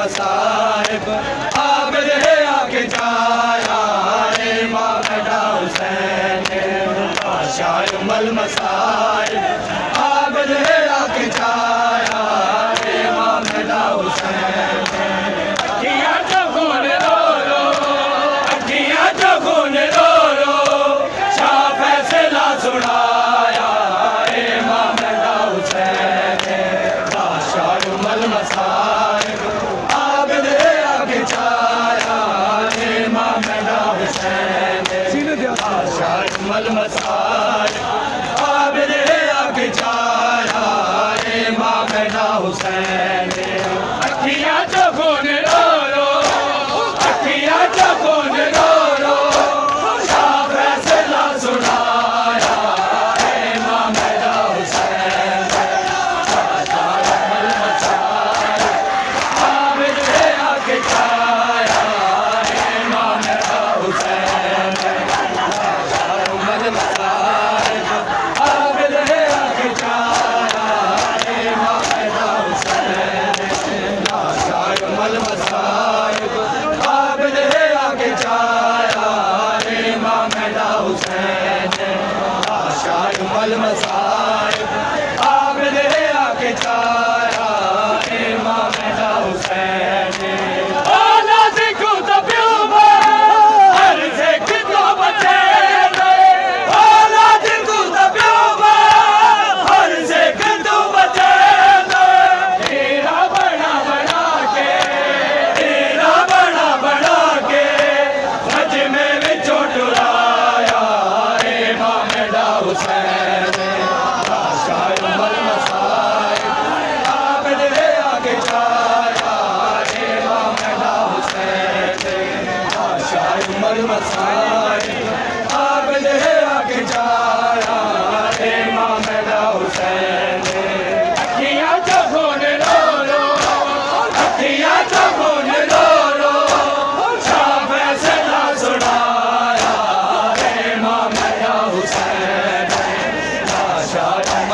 साहिब आबिद है आके जाया इमाम हुसैन बादशाह उमल मसाइब आबिद है आके जाया इमाम हुसैन अखियां तो खून रो रो अखियां तो खून रो रो शाह फैसला सुनाया इमाम हुसैन बादशाह उमल मसाइब मल मसाइब आबिद है आके जाया इमाम हुसैन अखियां तो खून रो रो अखियां तो खून रो रो शाह फैसला सुनाया इमाम हुसैन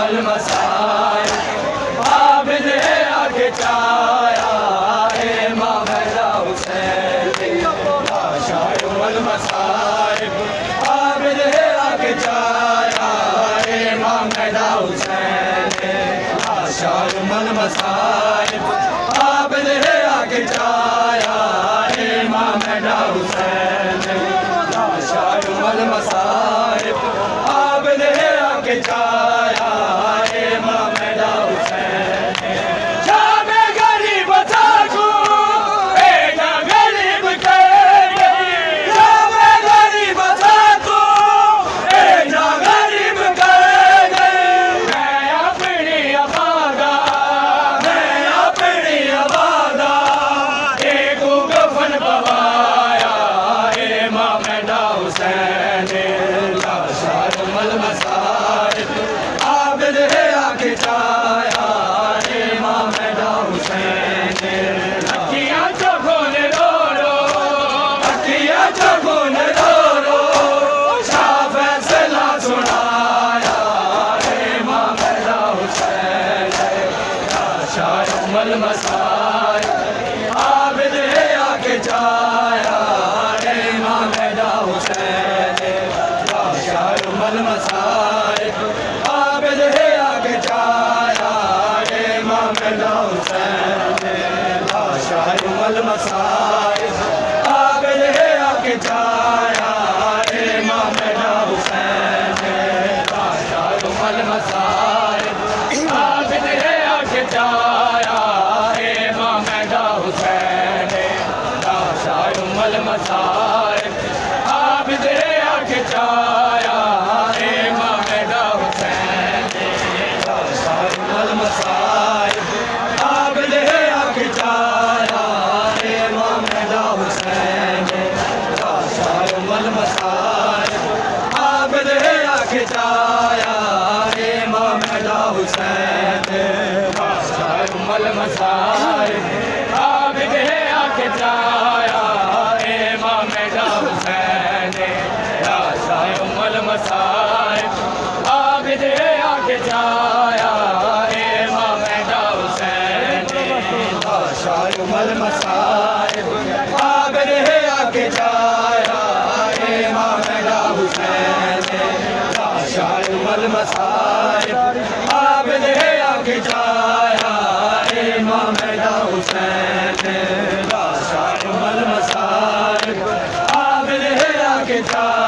मल मसाइब आबिद है आके जाया इमाम हुसैन मसाइब आबिद है आके जाया इमाम हुसैन बादशाह उमल मसाइब आबिद है आके जाया इमाम हुसैन जामे गरीब साकू बेटा गरीब कर जामे गरीब साकू बेटा गरीब कर मैं अपनी अबादा मसाइब आबिद आके चाया इमाम दा हुसैन शायुल मसाइब आबिद आके चाया इमाम दा हुसैन शायुल मसाइब आबिद आके चाया इमाम दा हुसैन शायुल मसाइब आबिद आके चाया इमाम दा हुसैन शायुल मसाइब आबिद आके चाया इमाम दा हुसैन शायुल मसाइब आबिद आके चाया इमाम दा हुसैन शायुल मसाइब आबिद आके चाया इमाम दा हुसैन शायुल मसाइब आबिद आके चाया